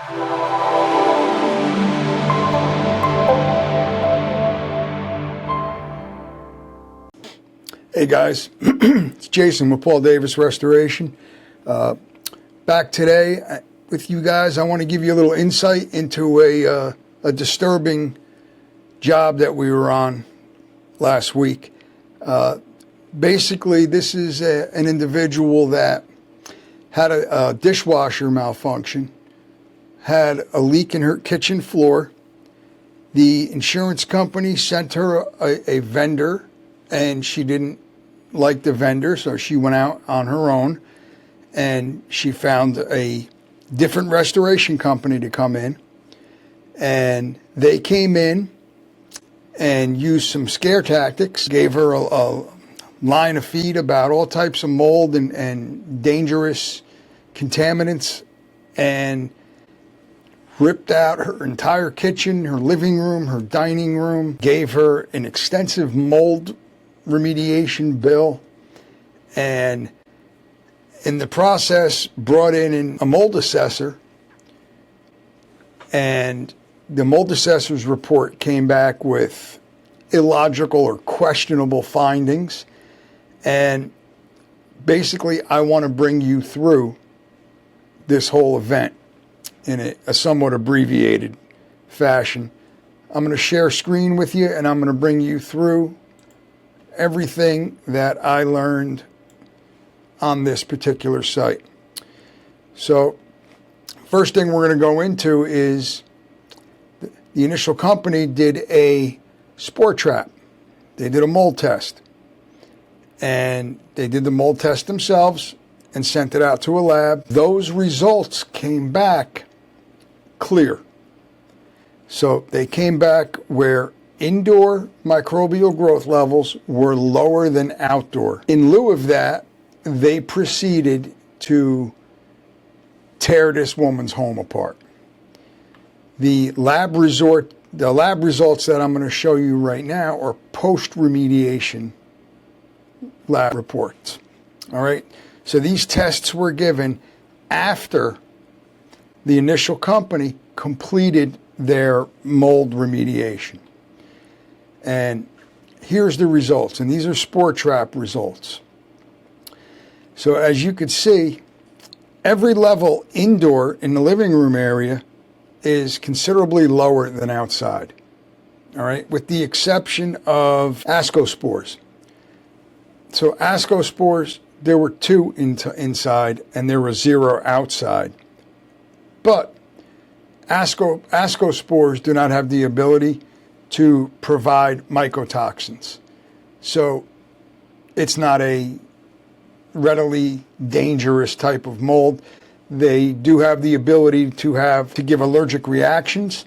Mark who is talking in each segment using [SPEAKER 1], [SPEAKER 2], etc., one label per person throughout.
[SPEAKER 1] Hey guys, it's Jason with Paul Davis Restoration. Back today with you guys. I want to give you a little insight into a disturbing job that we were on last week. Basically, this is an individual that had a dishwasher malfunction, had a leak in her kitchen floor. The insurance company sent her a vendor, and she didn't like the vendor, so she went out on her own, and she found a different restoration company to come in. And they came in and used some scare tactics, gave her a line of feed about all types of mold and dangerous contaminants, and ripped out her entire kitchen, her living room, her dining room, gave her an extensive mold remediation bill, and in the process brought in a mold assessor, and the mold assessor's report came back with illogical or questionable findings. And basically, I want to bring you through this whole event in a somewhat abbreviated fashion. I'm going to share screen with you, and I'm going to bring you through everything that I learned on this particular site. So, first thing we're going to go into is the initial company did a spore trap. They did a mold test. And they did the mold test themselves and sent it out to a lab. Those results came back clear. So they came back where indoor microbial growth levels were lower than outdoor. In lieu of that, they proceeded to tear this woman's home apart. The lab results that I'm going to show you right now are post-remediation lab reports. All right. So these tests were given after the initial company completed their mold remediation. And here's the results. And these are spore trap results. So as you could see, every level indoor in the living room area is considerably lower than outside. All right. With the exception of ascospores. So ascospores, there were 2 inside and there were 0 outside. But ascospores do not have the ability to provide mycotoxins. So it's not a readily dangerous type of mold. They do have the ability to give allergic reactions,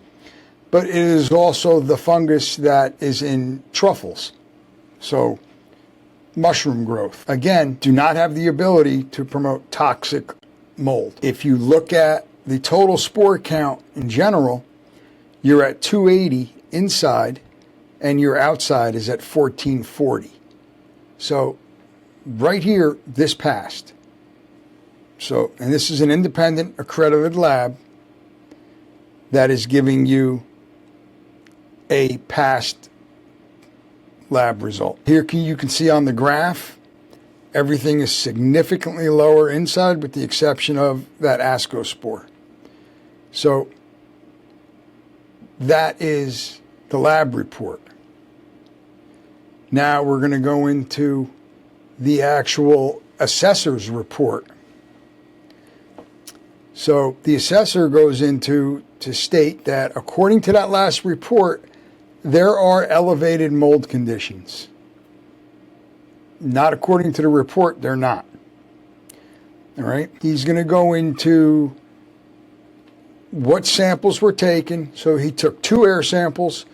[SPEAKER 1] but it is also the fungus that is in truffles. So mushroom growth, again, do not have the ability to promote toxic mold. If you look at the total spore count in general, you're at 280 inside and your outside is at 1440. So right here, this passed. So, and this is an independent accredited lab that is giving you a passed lab result. Here you can see on the graph, everything is significantly lower inside with the exception of that ascospore. So that is the lab report. Now we're going to go into the actual assessor's report. So the assessor goes into to state that according to that last report, there are elevated mold conditions. Not according to the report, they're not. All right. He's going to go into what samples were taken. So he took 2 air samples.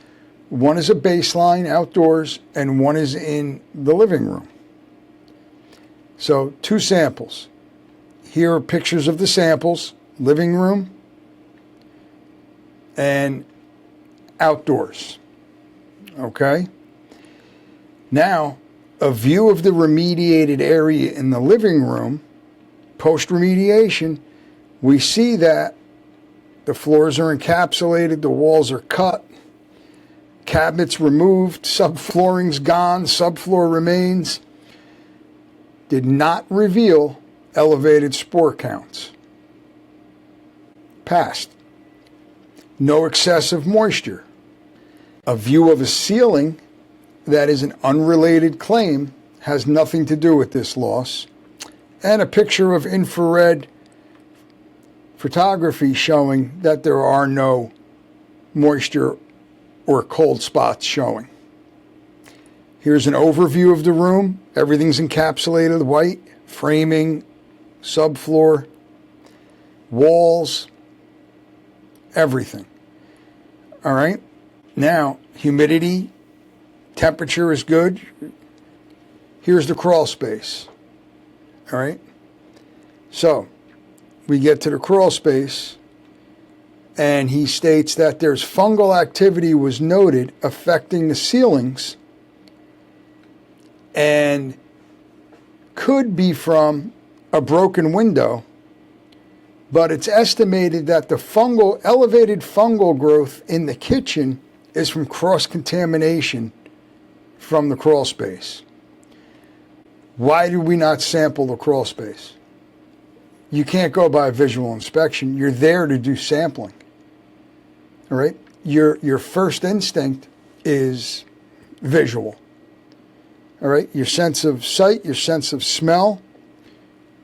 [SPEAKER 1] One is a baseline outdoors and one is in the living room. So 2 samples. Here are pictures of the samples, living room and outdoors. Okay. Now, a view of the remediated area in the living room, post-remediation, we see that The floors are encapsulated, the walls are cut, cabinets removed, subflooring's gone, subfloor remains. Did not reveal elevated spore counts. Passed. No excessive moisture. A view of a ceiling that is an unrelated claim, has nothing to do with this loss. And a picture of infrared photography showing that there are no moisture or cold spots showing. Here's an overview of the room. Everything's encapsulated white, framing, subfloor, walls, everything. All right. Now, humidity, temperature is good. Here's the crawl space. All right. So we get to the crawl space, and he states that there's fungal activity was noted affecting the ceilings and could be from a broken window, but it's estimated that the elevated fungal growth in the kitchen is from cross-contamination from the crawl space. Why do we not sample the crawl space? You can't go by visual inspection. You're there to do sampling. All right? Your first instinct is visual. All right? Your sense of sight, your sense of smell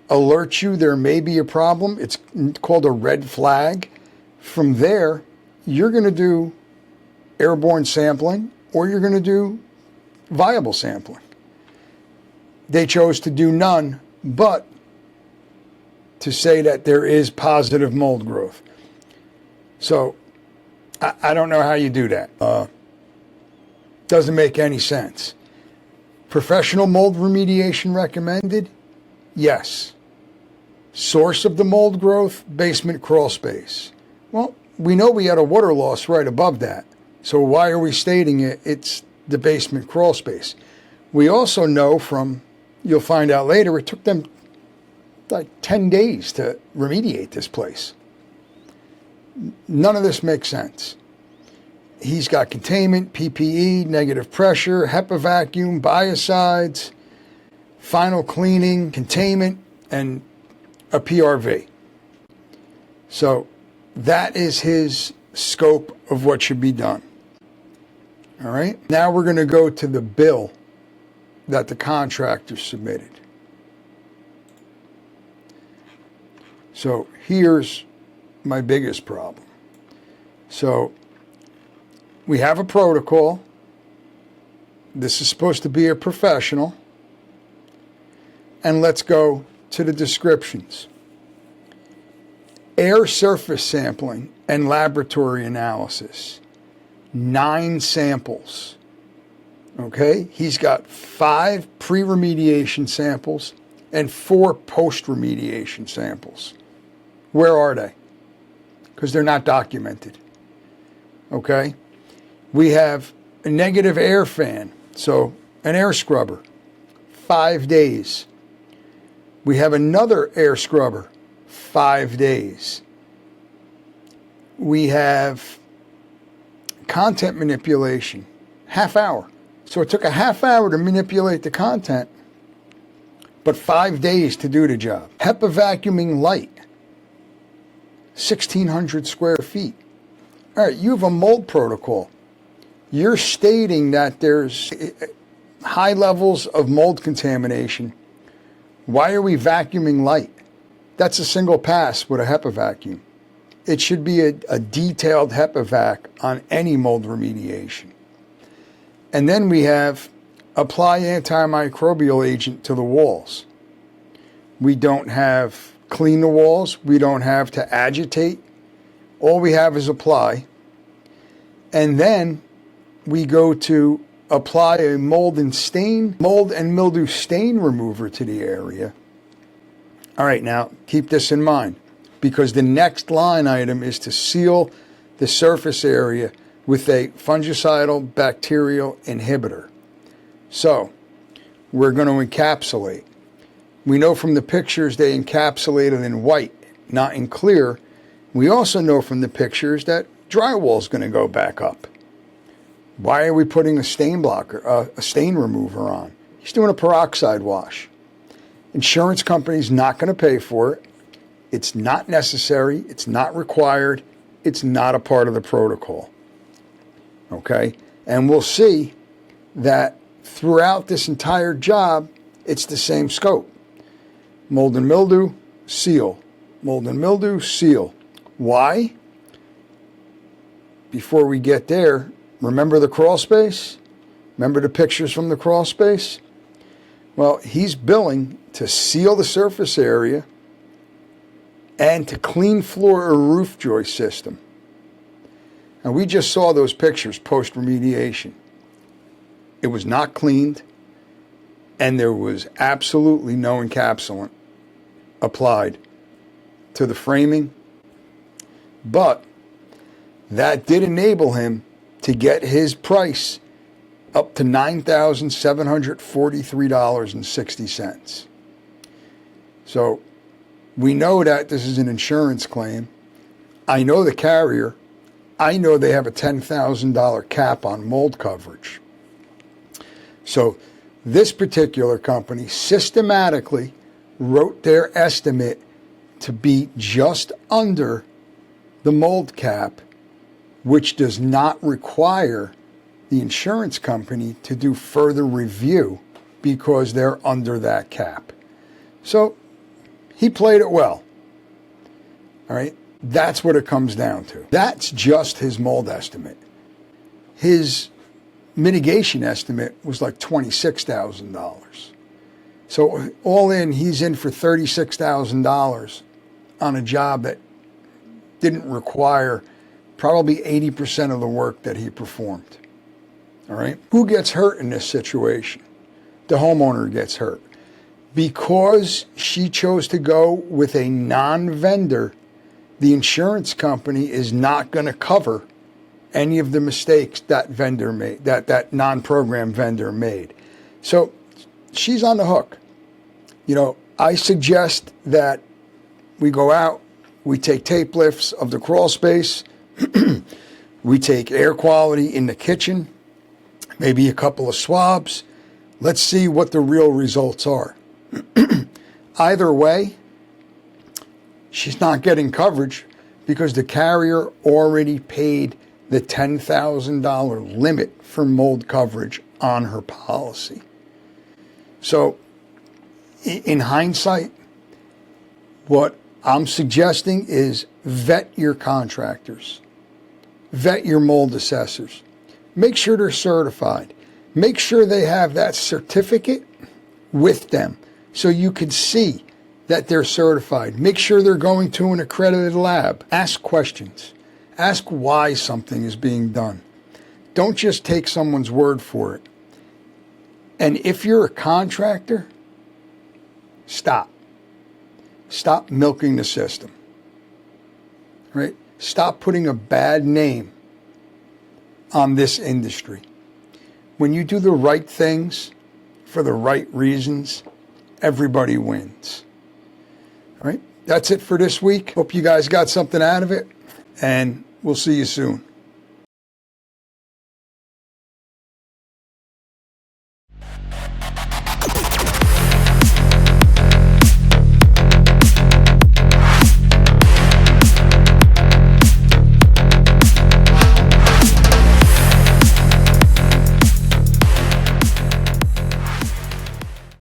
[SPEAKER 1] alerts you there may be a problem. It's called a red flag. From there, you're going to do airborne sampling or you're going to do viable sampling. They chose to do none, but to say that there is positive mold growth. So I don't know how you do that. Doesn't make any sense. Professional mold remediation recommended? Yes. Source of the mold growth, basement crawl space. Well, we know we had a water loss right above that. So why are we stating it's the basement crawl space? We also know from, you'll find out later, it took them like 10 days to remediate this place. None of this makes sense. He's got containment, PPE, negative pressure, HEPA vacuum, biocides, final cleaning, containment, and a PRV. So that is his scope of what should be done. All right. Now we're going to go to the bill that the contractor submitted. So here's my biggest problem. So we have a protocol. This is supposed to be a professional. And let's go to the descriptions. Air surface sampling and laboratory analysis. 9 samples. Okay? He's got 5 pre-remediation samples and 4 post-remediation samples. Where are they? Because they're not documented. Okay? We have a negative air fan, so an air scrubber, 5 days. We have another air scrubber, 5 days. We have content manipulation, half hour. So it took a half hour to manipulate the content, but 5 days to do the job. HEPA vacuuming light, 1,600 square feet. All right, you have a mold protocol. You're stating that there's high levels of mold contamination. Why are we vacuuming light? That's a single pass with a HEPA vacuum. It should be a detailed HEPA vac on any mold remediation. And then we have apply antimicrobial agent to the walls. We don't have clean the walls. We don't have to agitate. All we have is apply. And then we go to apply a mold and mildew stain remover to the area. All right, now keep this in mind because the next line item is to seal the surface area with a fungicidal bacterial inhibitor. So we're going to encapsulate. We know from the pictures they encapsulated in white, not in clear. We also know from the pictures that drywall is going to go back up. Why are we putting a stain blocker, a stain remover on? He's doing a peroxide wash. Insurance company's not going to pay for it. It's not necessary. It's not required. It's not a part of the protocol. Okay? And we'll see that throughout this entire job, it's the same scope. Mold and mildew, seal. Mold and mildew, seal. Why? Before we get there, remember the crawl space? Remember the pictures from the crawl space? Well, he's billing to seal the surface area and to clean floor or roof joist system. And we just saw those pictures post-remediation. It was not cleaned, and there was absolutely no encapsulant applied to the framing. But that did enable him to get his price up to $9,743.60. So we know that this is an insurance claim. I know the carrier. I know they have a $10,000 cap on mold coverage. So this particular company systematically wrote their estimate to be just under the mold cap, which does not require the insurance company to do further review because they're under that cap. So he played it well. All right. That's what it comes down to. That's just his mold estimate. His mitigation estimate was like $26,000. So all in, he's in for $36,000 on a job that didn't require probably 80% of the work that he performed. All right? Who gets hurt in this situation? The homeowner gets hurt. Because she chose to go with a non-vendor, the insurance company is not going to cover any of the mistakes that vendor made, that non-program vendor made. So she's on the hook. You know, I suggest that we go out, we take tape lifts of the crawl space, we take air quality in the kitchen, maybe a couple of swabs. Let's see what the real results are. Either way, she's not getting coverage because the carrier already paid the $10,000 limit for mold coverage on her policy. So, in hindsight, what I'm suggesting is vet your contractors, vet your mold assessors, make sure they're certified, make sure they have that certificate with them so you can see that they're certified. Make sure they're going to an accredited lab. Ask questions. Ask why something is being done. Don't just take someone's word for it. And if you're a contractor, stop. Stop milking the system. Right? Stop putting a bad name on this industry. When you do the right things for the right reasons, everybody wins. All right? That's it for this week. Hope you guys got something out of it, and we'll see you soon.